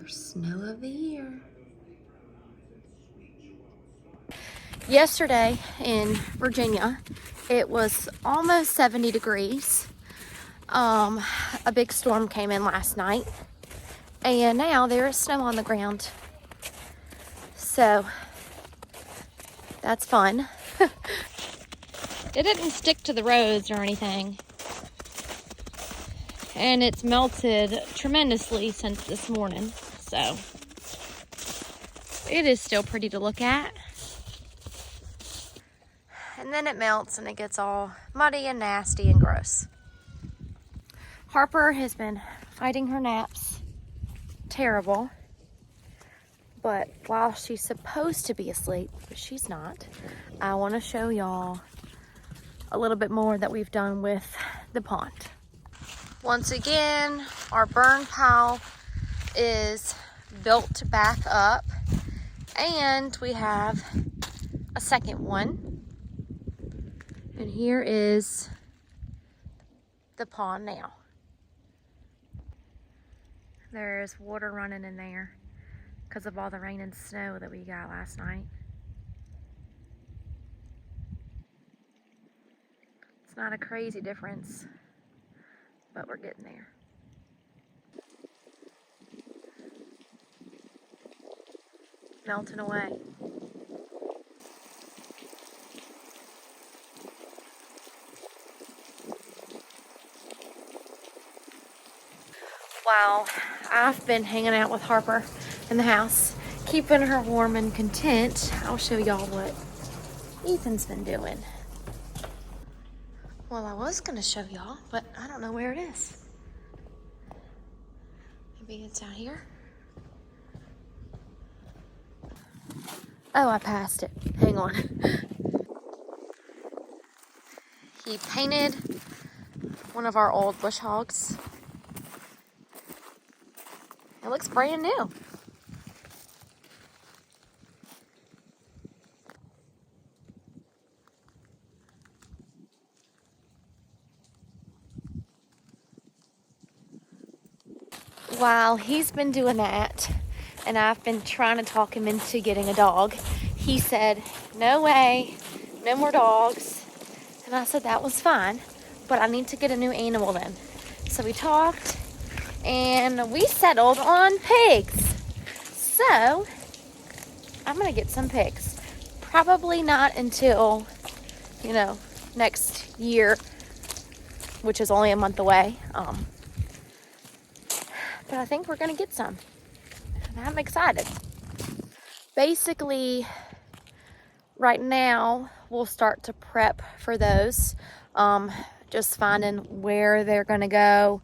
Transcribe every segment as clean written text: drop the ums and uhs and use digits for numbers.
First snow of the year. Yesterday in Virginia, it was almost 70 degrees. A big storm came in last night, and now there is snow on the ground. So that's fun. It didn't stick to the roads or anything, and it's melted tremendously since this morning. So it is still pretty to look at. And then it melts and it gets all muddy and nasty and gross. Harper has been fighting her naps. Terrible. But while she's supposed to be asleep, but she's not, I want to show y'all a little bit more that we've done with the pond. Once again, our burn pile is built back up, and we have a second one. And here is the pond now. There's water running in there because of all the rain and snow that we got last night. It's not a crazy difference, but we're getting there. Melting away. While I've been hanging out with Harper in the house, keeping her warm and content, I'll show y'all what Ethan's been doing. Well, I was gonna show y'all, but I don't know where it is. Maybe it's out here. Oh, I passed it. Hang on. He painted one of our old bush hogs. It looks brand new. While he's been doing that, and I've been trying to talk him into getting a dog, he said, no way, no more dogs. And I said that was fine, but I need to get a new animal then. So we talked, and we settled on pigs. So I'm gonna get some pigs. Probably not until, next year, which is only a month away. But I think we're gonna get some. And I'm excited. Basically, right now, we'll start to prep for those. Just finding where they're gonna go,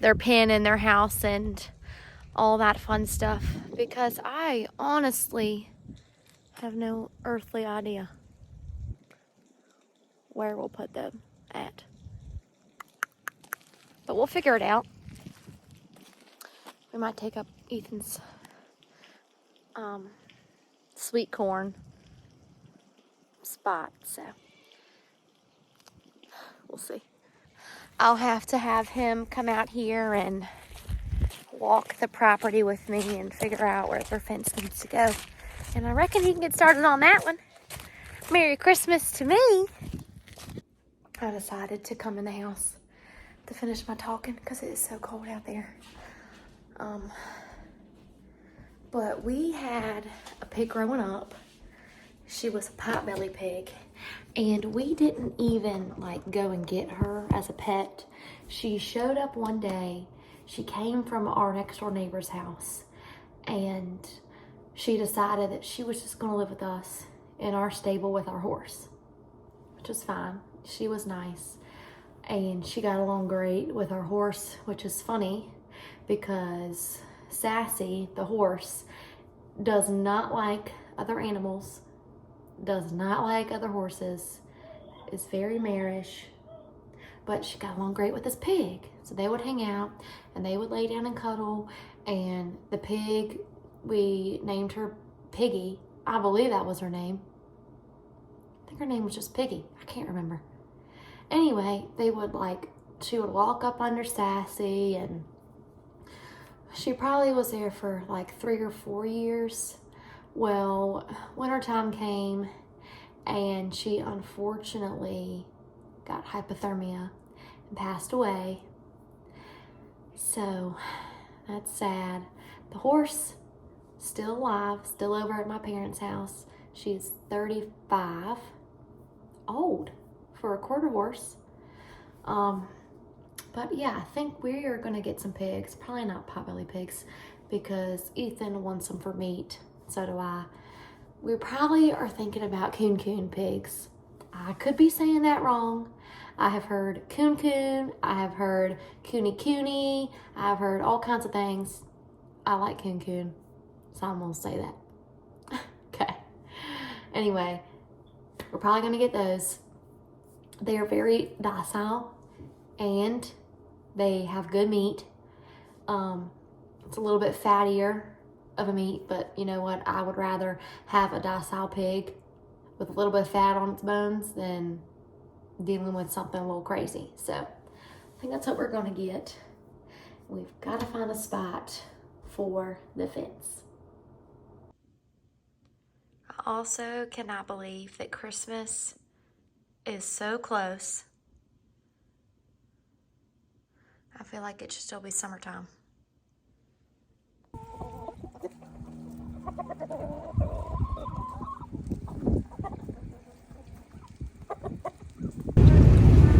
their pen in their house, and all that fun stuff. Because I honestly have no earthly idea where we'll put them at. But we'll figure it out. We might take up Ethan's sweet corn spot, so we'll see. I'll have to have him come out here and walk the property with me and figure out where their fence needs to go. And I reckon he can get started on that one. Merry Christmas to me. I decided to come in the house to finish my talking because it is so cold out there. But we had a pig growing up. She was a potbelly pig, and we didn't even go and get her as a pet. She showed up one day. She came from our next door neighbor's house, and she decided that she was just gonna live with us in our stable with our horse, which was fine. She was nice, and she got along great with our horse, which is funny because Sassy, the horse, does not like other animals, does not like other horses, is very marish, but she got along great with this pig. So they would hang out and they would lay down and cuddle, and the pig, we named her Piggy. I believe that was her name. I think her name was just Piggy. I can't remember. Anyway, she would walk up under Sassy and She probably was there for like 3 or 4 years. Well, wintertime came and she unfortunately got hypothermia and passed away. So that's sad. The horse, still alive, still over at my parents' house. She's 35, old for a quarter horse. But yeah, I think we are gonna get some pigs. Probably not potbelly pigs because Ethan wants them for meat. So do I. We probably are thinking about coon pigs. I could be saying that wrong. I have heard coon. I have heard cooney. I've heard all kinds of things. I like coon, so I'm gonna say that. Okay. Anyway, we're probably gonna get those. They are very docile and they have good meat. It's a little bit fattier of a meat, but you know what? I would rather have a docile pig with a little bit of fat on its bones than dealing with something a little crazy. So I think that's what we're gonna get. We've got to find a spot for the fence. I also cannot believe that Christmas is so close. I feel like it should still be summertime.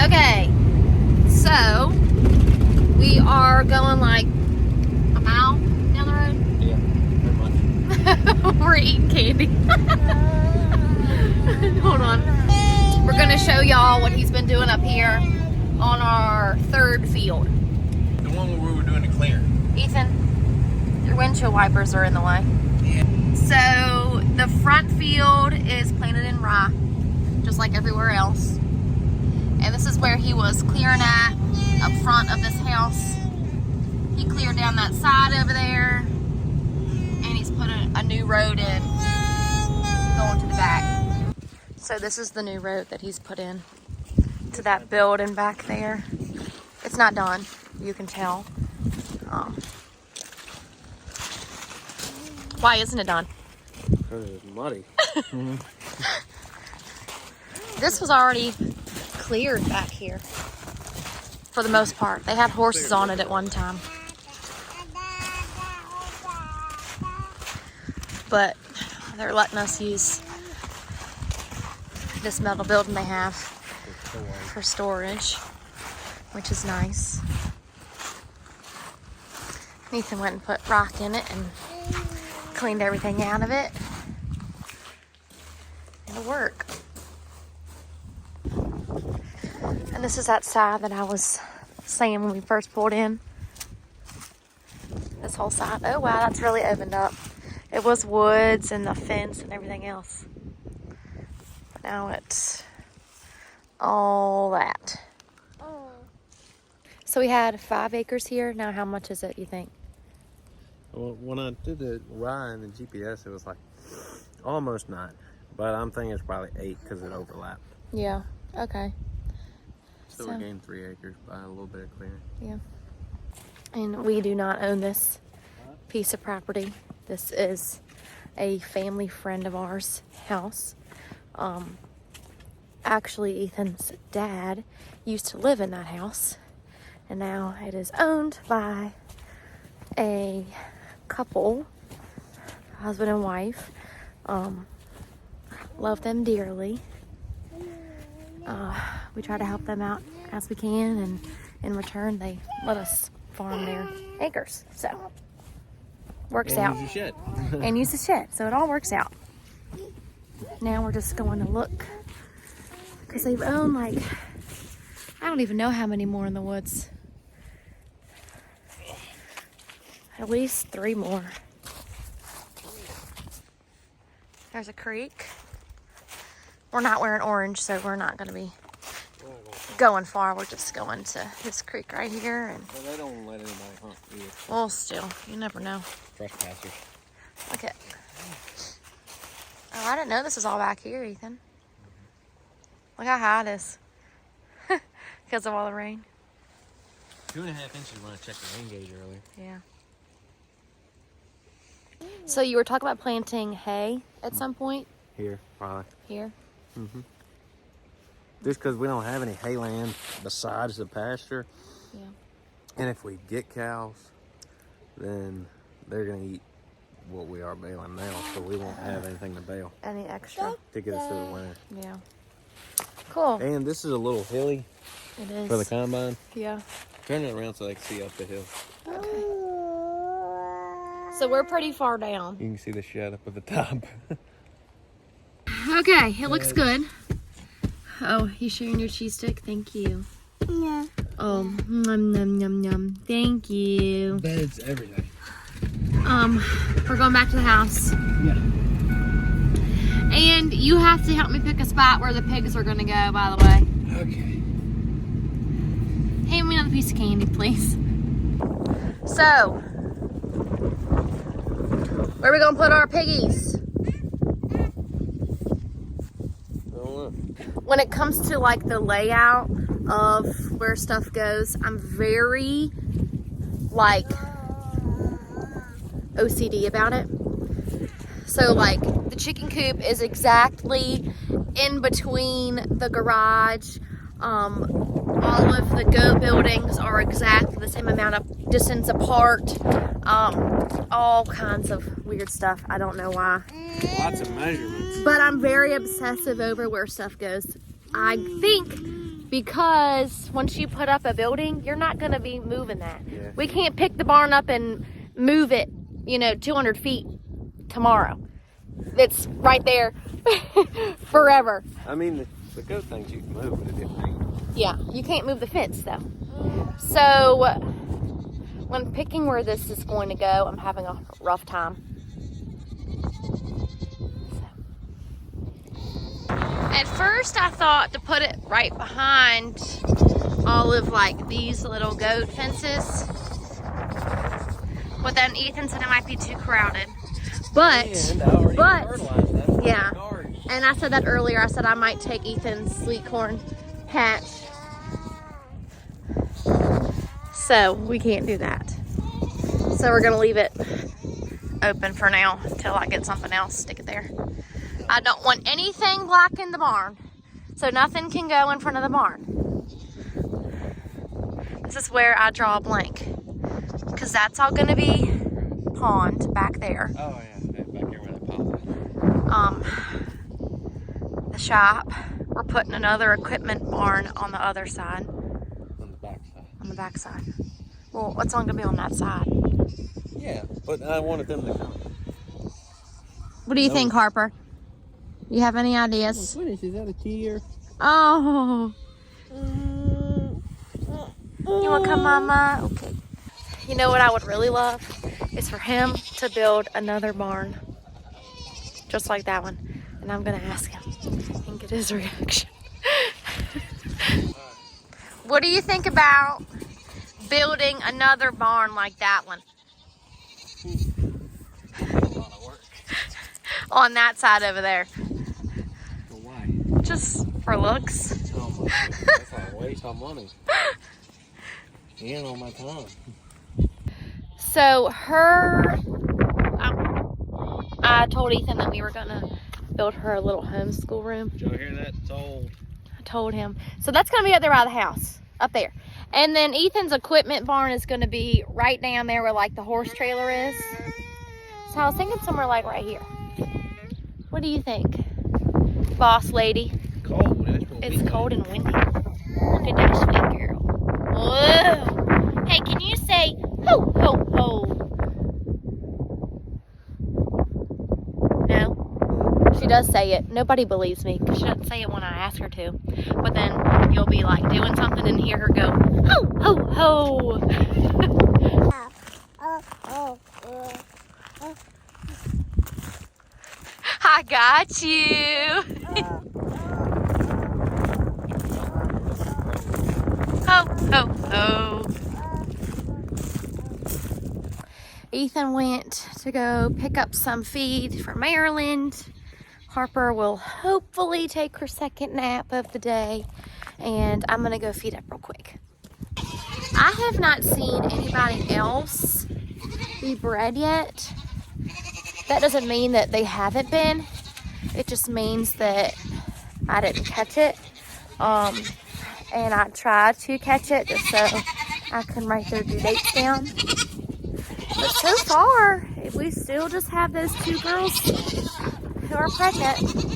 Okay, so we are going like a mile down the road. Yeah, pretty much. We're eating candy. Hold on. We're gonna show y'all what he's been doing up here on our third field. The one where we were doing the clear. Ethan, your windshield wipers are in the way. Yeah. So the front field is planted in rye, just like everywhere else. And this is where he was clearing at, up front of this house. He cleared down that side over there, and he's put a new road in, going to the back. So this is the new road that he's put in to that building back there. It's not done, you can tell. Why isn't it done? Because it's muddy. This was already cleared back here for the most part. They had horses on it at one time. But they're letting us use this metal building they have for storage, which is nice. Nathan went and put rock in it and cleaned everything out of it. It'll work. And this is that side that I was saying when we first pulled in. This whole side. Oh wow, that's really opened up. It was woods and the fence and everything else. But now it's all that. Oh. So we had 5 acres here. Now how much is it, you think? Well, when I did the rye and the GPS, it was like almost 9. But I'm thinking it's probably 8 because it overlapped. Yeah, okay. So we gained 3 acres by a little bit of clearing. Yeah. And we do not own this piece of property. This is a family friend of ours' house. Actually, Ethan's dad used to live in that house, and now it is owned by a couple, husband and wife. Love them dearly. We try to help them out as we can, and in return they let us farm their acres. So works out. And use the shed. And use the shed, so it all works out. Now we're just going to look, because they've owned like, I don't even know how many more in the woods. At least 3 more. There's a creek. We're not wearing orange, so we're not going to be going far. We're just going to this creek right here. And Well, they don't let anybody hunt either. well, still, you never know. Trespassers. Okay. Oh, I didn't know this was all back here, Ethan. Look how high it is. Because of all the rain. 2.5 inches when I checked the rain gauge earlier. Yeah. So you were talking about planting hay at some point Here, probably. here? Just because we don't have any hay land besides the pasture. Yeah. And if we get cows, then they're going to eat what we are baling now. So we won't have anything to bale Any extra? to get us through the winter. Yeah. Cool. And this is a little hilly It is. for the combine. Yeah. Turn it around so they can see up the hill. Okay. So we're pretty far down. You can see the shed up at the top. Okay, it looks good. Oh, you sharing your cheese stick? Thank you. Yeah. Oh, num num num num. Thank you. Beds, everything. We're going back to the house. Yeah. And you have to help me pick a spot where the pigs are gonna go, by the way. Okay. Hand me another piece of candy, please. So, where are we gonna put our piggies? When it comes to like the layout of where stuff goes, I'm very like OCD about it. So like the chicken coop is exactly in between the garage. All of the goat buildings are exactly the same amount of distance apart. All kinds of weird stuff. I don't know why. Lots of measurements. But I'm very obsessive over where stuff goes. I think because once you put up a building, you're not going to be moving that. Yeah. We can't pick the barn up and move it, 200 feet tomorrow. It's right there forever. I mean, the goat things you can move, but it didn't. Yeah, you can't move the fence though. So when picking where this is going to go, I'm having a rough time. At first I thought to put it right behind all of like these little goat fences. But then Ethan said it might be too crowded. But yeah. And I said that earlier. I said I might take Ethan's sweet corn patch. So we can't do that. So we're gonna leave it open for now until I get something else, stick it there. I don't want anything black in the barn. So nothing can go in front of the barn. This is where I draw a blank. Because that's all gonna be pond back there. Oh yeah, back here where that pond is. The shop. We're putting another equipment barn on the other side. On the back side. On the back side. Well, what's only gonna be on that side? Yeah, but I wanted them to come. What do you think, Harper? You have any ideas? What is that, a tear? Oh. You want to come, Mama? Okay. You know what I would really love? Is for him to build another barn. Just like that one. And I'm going to ask him and get his reaction. What do you think about building another barn like that one? A lot of work. On that side over there. But why? Just for looks. Oh my goodness, that's a waste of money. And on my time. So I told Ethan that we were gonna build her a little homeschool room. Did y'all hear that? It's old. I told him. So that's gonna be up there by the house, up there. And then Ethan's equipment barn is gonna be right down there where like the horse trailer is. So I was thinking somewhere like right here. What do you think, boss lady? Cold. It's cold and windy. Look at that sweet girl. Whoa. Hey, can you say ho, ho, ho? No? She does say it. Nobody believes me because she doesn't say it when I ask her to. But then you'll be like doing something and hear her go, ho, ho, ho. I got you. Ho, ho, ho. Ethan went to go pick up some feed for Maryland. Harper will hopefully take her second nap of the day. And I'm going to go feed up real quick. I have not seen anybody else be bred yet. That doesn't mean that they haven't been. It just means that I didn't catch it. And I tried to catch it just so I can write their due dates down. But so far, we still just have those 2 girls who are pregnant.